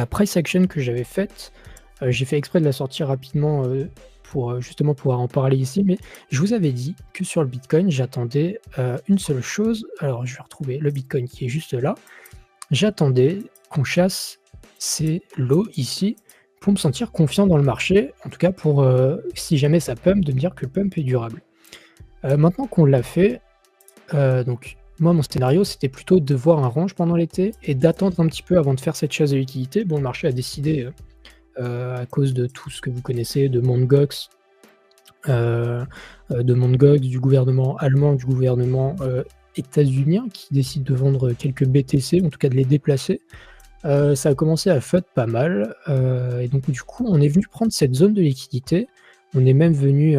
la price action que j'avais faite, j'ai fait exprès de la sortir rapidement, pour, justement pouvoir en parler ici, mais je vous avais dit que sur le bitcoin, j'attendais, une seule chose. Alors je vais retrouver le bitcoin qui est juste là. J'attendais qu'on chasse ces lots ici pour me sentir confiant dans le marché, en tout cas pour, si jamais ça pump, de me dire que le pump est durable. Maintenant qu'on l'a fait, donc moi mon scénario c'était plutôt de voir un range pendant l'été et d'attendre un petit peu avant de faire cette chasse de liquidité. Bon, le marché a décidé, à cause de tout ce que vous connaissez, de Mt. Gox, du gouvernement allemand, du gouvernement états-unien qui décide de vendre quelques BTC, en tout cas de les déplacer. Ça a commencé à FUD pas mal, et donc du coup on est venu prendre cette zone de liquidité. On est même venu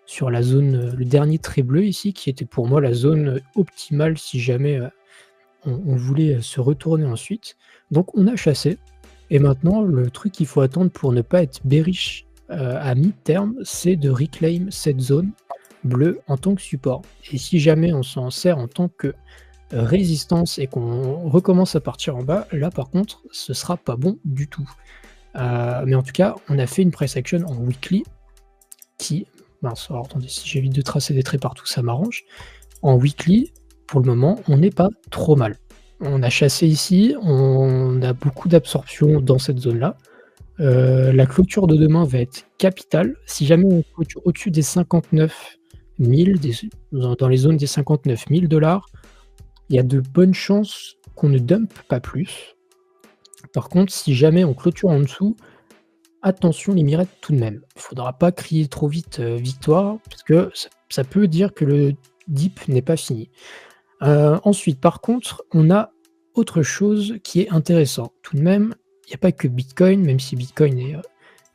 sur la zone, le dernier trait bleu ici, qui était pour moi la zone optimale si jamais on voulait se retourner ensuite. Donc on a chassé, et maintenant le truc qu'il faut attendre pour ne pas être bearish à mi-terme, c'est de reclaim cette zone bleue en tant que support. Et si jamais on s'en sert en tant que résistance et qu'on recommence à partir en bas, là par contre ce sera pas bon du tout. Mais en tout cas on a fait une price action en weekly qui, mince, alors attendez, si j'évite de tracer des traits partout ça m'arrange. En weekly, pour le moment on n'est pas trop mal. On a chassé ici, on a beaucoup d'absorption dans cette zone là. La clôture de demain va être capitale. Si jamais on clôture au-dessus des 59 000, dans les zones des 59 000 $, il y a de bonnes chances qu'on ne dump pas plus. Par contre, si jamais on clôture en dessous, attention les mirettes tout de même. Il ne faudra pas crier trop vite victoire, parce que ça peut dire que le dip n'est pas fini. Ensuite, par contre, on a autre chose qui est intéressant. Tout de même, il n'y a pas que Bitcoin, même si Bitcoin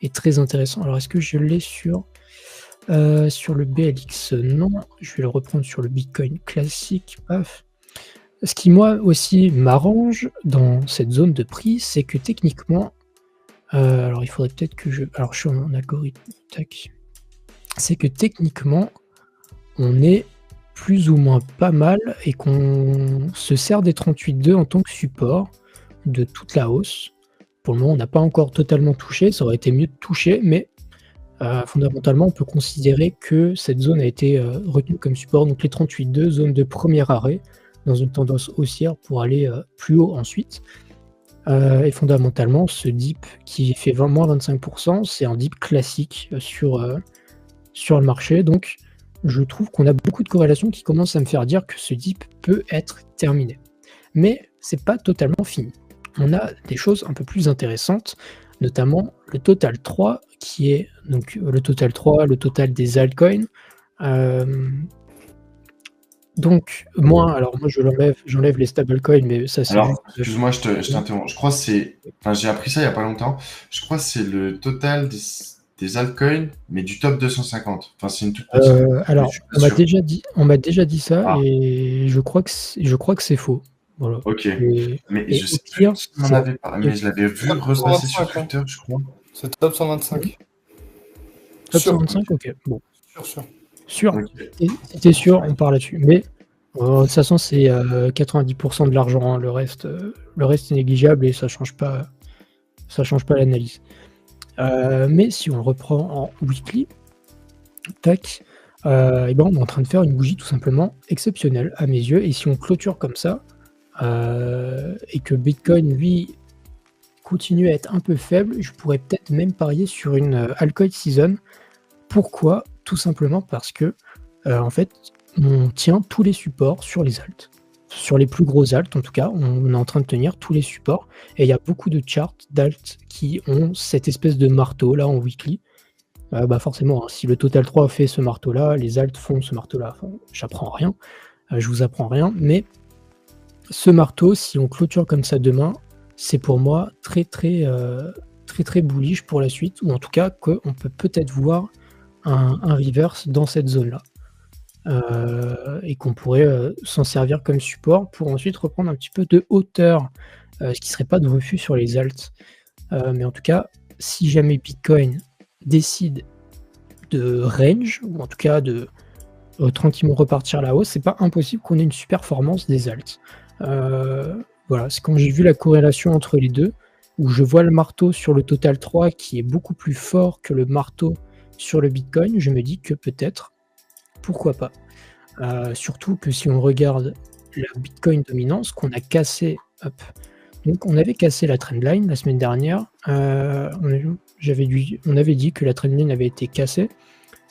est très intéressant. Alors, est-ce que je l'ai sur le BLX? Non, je vais le reprendre sur le Bitcoin classique. Paf. Ce qui, moi aussi, m'arrange dans cette zone de prix, c'est que techniquement, alors il faudrait peut-être que alors je suis en algorithme, tac. C'est que techniquement, on est plus ou moins pas mal et qu'on se sert des 38.2 en tant que support de toute la hausse. Pour le moment, on n'a pas encore totalement touché, ça aurait été mieux de toucher, mais fondamentalement, on peut considérer que cette zone a été retenue comme support, donc les 38.2, zone de premier arrêt, dans une tendance haussière pour aller plus haut ensuite. Et fondamentalement, ce dip qui fait moins 25%, c'est un dip classique sur le marché, donc je trouve qu'on a beaucoup de corrélations qui commencent à me faire dire que ce dip peut être terminé. Mais c'est pas totalement fini. On a des choses un peu plus intéressantes, notamment le total 3, qui est donc le total 3, le total des altcoins. Donc, moi j'enlève les stablecoins, mais ça c'est. Alors, excuse-moi, je t'interromps. Je crois que c'est. Enfin, j'ai appris ça il n'y a pas longtemps. Je crois que c'est le total des altcoins, mais du top 250. Enfin, c'est une toute petite. Alors, on m'a déjà dit ça, et je crois que c'est faux. Voilà. Ok. Mais je sais pire, plus si on en avait parlé, mais je l'avais vu repasser sur Twitter, je crois. C'est top 125. Top 125, ok. Bon. Sûr. Okay. C'était sûr, on part là-dessus. Mais de toute façon, c'est 90% de l'argent. Hein. Le reste est négligeable et ça change pas l'analyse. Mais si on reprend en weekly, tac, et ben on est en train de faire une bougie tout simplement exceptionnelle à mes yeux. Et si on clôture comme ça, et que Bitcoin, lui, continue à être un peu faible, je pourrais peut-être même parier sur une altcoin season. Pourquoi? Tout simplement parce que, en fait, on tient tous les supports sur les alts. Sur les plus gros alts, en tout cas, on est en train de tenir tous les supports. Et il y a beaucoup de charts d'alts qui ont cette espèce de marteau-là en weekly. Forcément, hein, si le Total 3 fait ce marteau-là, les alts font ce marteau-là. Enfin, j'apprends rien, je vous apprends rien, mais ce marteau, si on clôture comme ça demain, c'est pour moi très bullish pour la suite, ou en tout cas qu'on peut peut-être voir un reverse dans cette zone-là. Et qu'on pourrait s'en servir comme support pour ensuite reprendre un petit peu de hauteur, ce qui ne serait pas de refus sur les alts. Mais en tout cas, si jamais Bitcoin décide de range, ou en tout cas de tranquillement repartir à la hausse, c'est pas impossible qu'on ait une super performance des alts. Voilà, c'est quand j'ai vu la corrélation entre les deux, où je vois le marteau sur le Total 3 qui est beaucoup plus fort que le marteau sur le Bitcoin, je me dis que peut-être, pourquoi pas. Surtout que si on regarde la Bitcoin dominance qu'on a cassé, hop. Donc on avait cassé la trendline la semaine dernière. On avait dit que la trendline avait été cassée.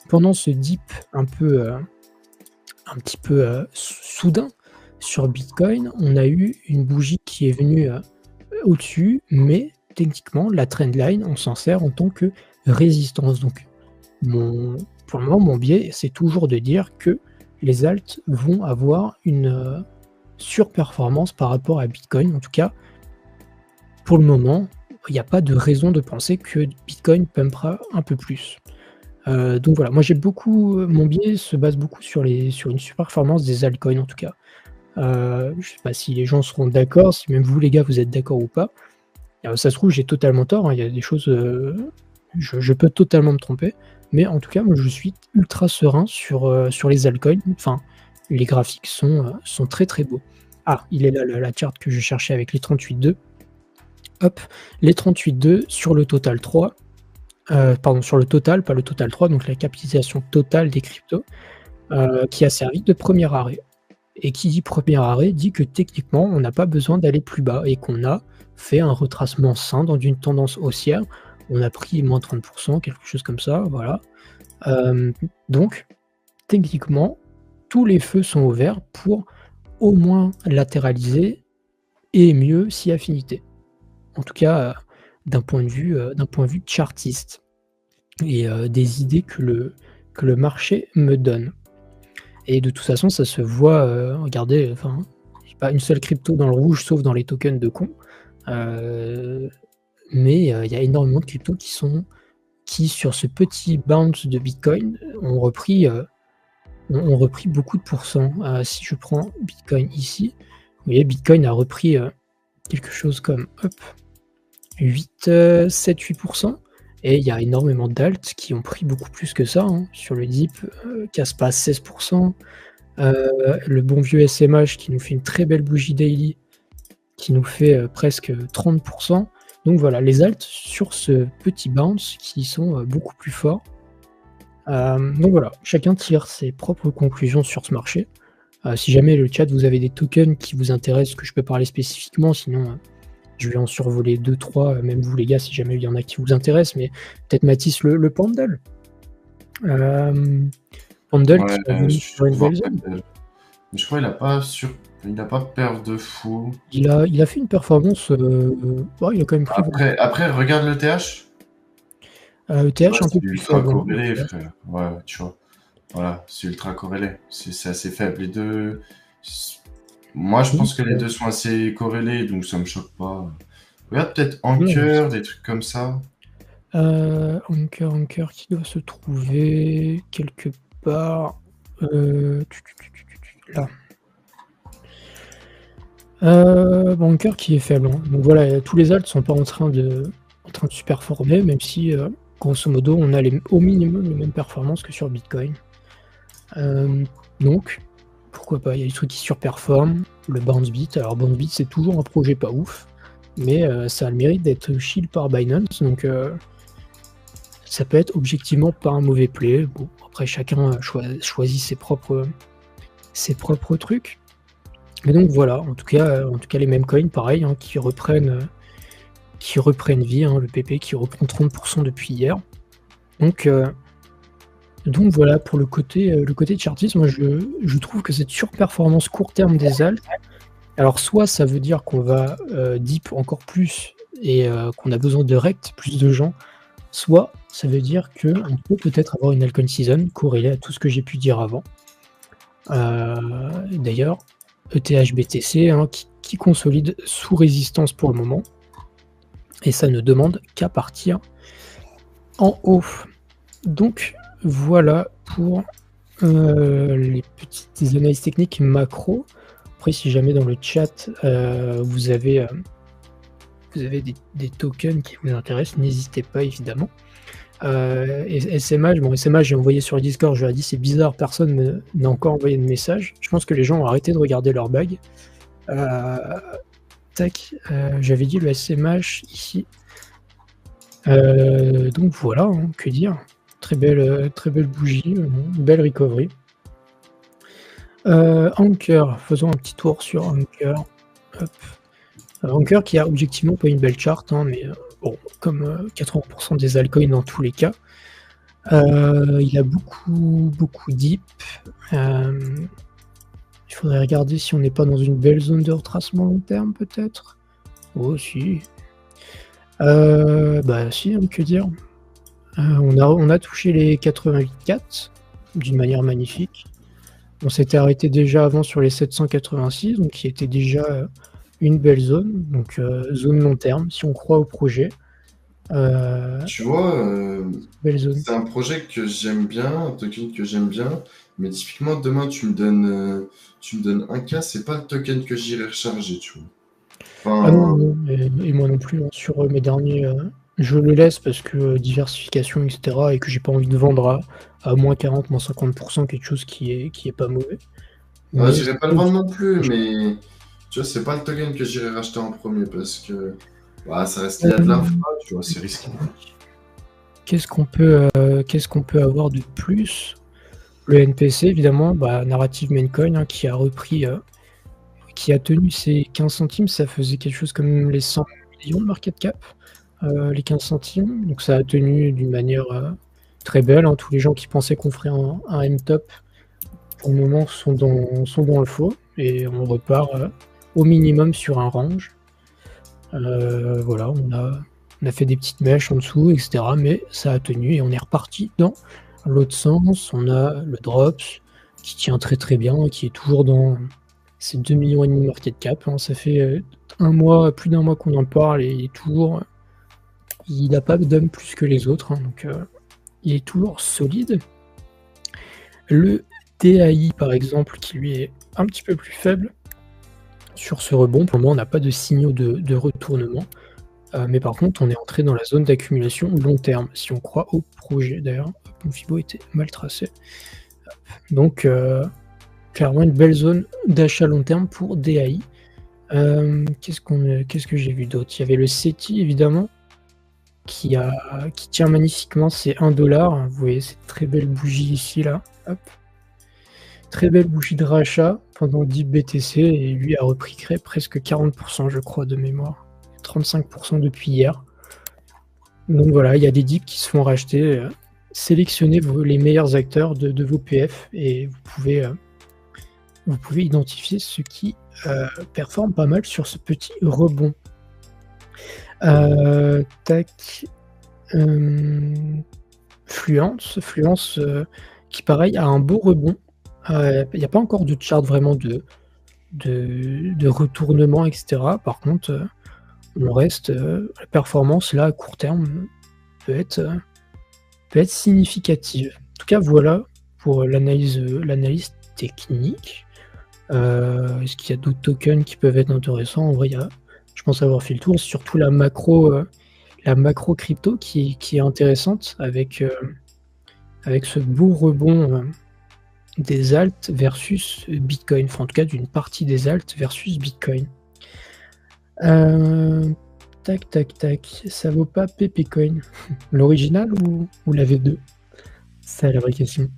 Pendant ce dip un petit peu soudain sur Bitcoin, on a eu une bougie qui est venue au-dessus, mais techniquement la trendline, on s'en sert en tant que résistance. Donc pour le moment, mon biais, c'est toujours de dire que les alts vont avoir une surperformance par rapport à Bitcoin. En tout cas, pour le moment, il n'y a pas de raison de penser que Bitcoin pumpera un peu plus. Donc voilà, moi mon biais se base beaucoup sur une surperformance des altcoins en tout cas. Je ne sais pas si les gens seront d'accord, si même vous les gars vous êtes d'accord ou pas. Ça se trouve j'ai totalement tort, hein, il y a des choses, je peux totalement me tromper, mais en tout cas moi je suis ultra serein sur les altcoins. Enfin, les graphiques sont très très beaux. Ah, il est là la charte que je cherchais avec les 38.2. Hop, les 38.2 sur le Total 3. Pardon, sur le Total, pas le Total 3, donc la capitalisation totale des cryptos, qui a servi de premier arrêt. Et qui dit premier arrêt dit que techniquement, on n'a pas besoin d'aller plus bas et qu'on a fait un retracement sain dans une tendance haussière. On a pris moins 30%, quelque chose comme ça, voilà. Donc, techniquement, tous les feux sont ouverts pour au moins latéraliser et mieux si affinité. En tout cas, d'un point de vue chartiste et des idées que le marché me donne. Et de toute façon, ça se voit, regardez, enfin, pas une seule crypto dans le rouge, sauf dans les tokens de cons. Mais il y a énormément de cryptos qui sur ce petit bounce de Bitcoin, ont repris beaucoup de pourcents. Si je prends Bitcoin ici, vous voyez, Bitcoin a repris quelque chose comme 7-8%. Et il y a énormément d'alts qui ont pris beaucoup plus que ça. Hein. Sur le dip, Caspa 16%. Le bon vieux SMH qui nous fait une très belle bougie daily, qui nous fait presque 30%. Donc voilà, les alts sur ce petit bounce qui sont beaucoup plus forts. Donc voilà, chacun tire ses propres conclusions sur ce marché. Si jamais le chat, vous avez des tokens qui vous intéressent, que je peux parler spécifiquement, sinon je vais en survoler 2-3, même vous les gars, si jamais il y en a qui vous intéressent, mais peut-être Mathis le Pendle. Pendle qui est venu sur une nouvelle zone. Je crois qu'il n'a pas perf de fou. Il a fait une performance. Il a quand même pris. Après, regarde le TH. Le TH un peu plus ultra corrélé, frère. Ouais, tu vois. Voilà, c'est ultra corrélé. C'est assez faible. Les deux. Moi, je pense que les deux sont assez corrélés, donc ça me choque pas. Regarde peut-être Anchor, des trucs comme ça. Anchor qui doit se trouver quelque part. Là. Anchor qui est faible. Hein. Donc voilà, tous les alts sont pas en train de se performer, même si grosso modo on a au minimum les mêmes performances que sur Bitcoin. Donc pourquoi pas, il y a des trucs qui surperforment. Le BounceBeat, alors BounceBeat c'est toujours un projet pas ouf, mais ça a le mérite d'être shield par Binance, donc ça peut être objectivement pas un mauvais play. Bon, après chacun choisit ses propres trucs. Mais donc voilà, en tout cas les mêmes coins, pareil, hein, qui reprennent vie, hein, le PP qui reprend 30% depuis hier. Donc voilà, pour le côté de chartisme, moi je trouve que cette surperformance court terme des alts, alors soit ça veut dire qu'on va dip encore plus et qu'on a besoin de rect, plus de gens, soit ça veut dire qu'on peut peut-être avoir une altcoin season corrélée à tout ce que j'ai pu dire avant. D'ailleurs, ETH BTC hein, qui consolide sous résistance pour le moment, et ça ne demande qu'à partir en haut. Donc voilà pour les petites analyses techniques macro. Après, si jamais dans le chat vous avez des tokens qui vous intéressent, n'hésitez pas évidemment. Et SMH, j'ai envoyé sur le Discord, je leur ai dit c'est bizarre, personne n'a encore envoyé de message. Je pense que les gens ont arrêté de regarder leur bag. tac. J'avais dit le SMH ici. Donc voilà, hein, que dire. Très belle bougie, belle recovery. Anker, faisons un petit tour sur Anker. Hop. Anker qui a objectivement pas une belle charte, hein, mais bon, comme 80% des altcoins dans tous les cas. Il a beaucoup deep. Il faudrait regarder si on n'est pas dans une belle zone de retracement long terme, peut-être. Oh, si. Bah, si, hein, que dire. On a touché les 88,4 d'une manière magnifique. On s'était arrêté déjà avant sur les 786, donc qui était déjà une belle zone. Donc, zone long terme, si on croit au projet. Tu vois, Belle zone. c'est un projet que j'aime bien, un token que j'aime bien, mais typiquement demain tu me donnes 1K, c'est pas le token que j'irai recharger, tu vois. Ah non, et moi non plus, hein. Sur mes derniers, je le laisse parce que diversification, etc., et que j'ai pas envie de vendre à moins 40, moins 50%, quelque chose qui est pas mauvais. Ouais, j'irai pas le vendre non plus, mais tu vois, c'est pas le token que j'irai racheter en premier parce que ça reste lié à de l'infra, tu vois, c'est risqué. Qu'est-ce qu'on peut avoir de plus? Le NPC, évidemment, Narrative Maincoin, hein, qui a repris, qui a tenu ses 15 centimes, ça faisait quelque chose comme les 100 millions de market cap, les 15 centimes. Donc ça a tenu d'une manière très belle, hein. Tous les gens qui pensaient qu'on ferait un M-top, pour le moment, sont dans le faux. Et on repart au minimum sur un range. Voilà, on a fait des petites mèches en dessous, etc. Mais ça a tenu et on est reparti dans l'autre sens. On a le Drops qui tient très bien, qui est toujours dans ces 2,5 millions de market cap. Hein. Ça fait plus d'un mois qu'on en parle et il n'a pas de dump plus que les autres. Hein, donc il est toujours solide. Le DAI, par exemple, qui lui est un petit peu plus faible sur ce rebond. Pour le moment, on n'a pas de signaux de retournement. Mais par contre, on est entré dans la zone d'accumulation long terme, si on croit au projet. D'ailleurs, mon Fibo était mal tracé. Donc, clairement, une belle zone d'achat long terme pour DAI. Qu'est-ce que j'ai vu d'autre? Il y avait le CETI, évidemment, qui tient magnifiquement, c'est 1$. Vous voyez cette très belle bougie ici, là. Hop. Très belle bougie de rachat pendant 10 BTC, et lui a repris presque 40%, je crois, de mémoire. 35% depuis hier. Donc voilà, il y a des dips qui se font racheter. Sélectionnez les meilleurs acteurs de vos PF et vous pouvez identifier ceux qui performent pas mal sur ce petit rebond. Fluence qui pareil a un beau rebond. Il n'y a pas encore de chart vraiment de retournement, etc. Par contre, on reste, la performance là à court terme peut être significative. En tout cas, voilà pour l'analyse technique. Est-ce qu'il y a d'autres tokens qui peuvent être intéressants? En vrai, je pense avoir fait le tour. C'est surtout la macro crypto qui est intéressante avec ce beau rebond des alts versus Bitcoin. Enfin, en tout cas, d'une partie des alts versus Bitcoin. Tac. Ça vaut pas Pepecoin. L'original ou la V2? C'est la vraie question.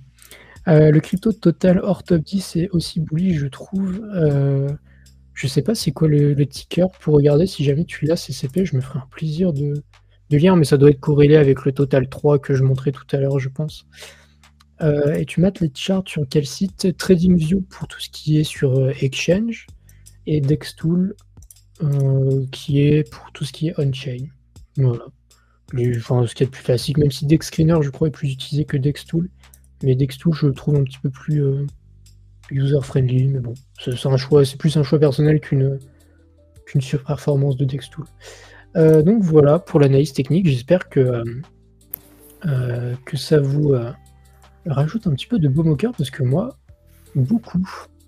Le crypto total hors top 10 est aussi bullish, je trouve. Je sais pas c'est quoi le ticker pour regarder si jamais tu l'as CCP. Je me ferai un plaisir de lire, mais ça doit être corrélé avec le total 3 que je montrais tout à l'heure, je pense. Et tu mates les charts sur quel site? TradingView pour tout ce qui est sur Exchange et Dextool qui est pour tout ce qui est on-chain. Voilà. Ce qui est le plus classique, même si DexScreener, je crois, est plus utilisé que Dextool. Mais Dextool, je le trouve un petit peu plus user-friendly. Mais bon, c'est plus un choix personnel qu'une surperformance de Dextool. Donc voilà pour l'analyse technique. J'espère que ça vous rajoute un petit peu de baume au cœur, parce que moi, beaucoup.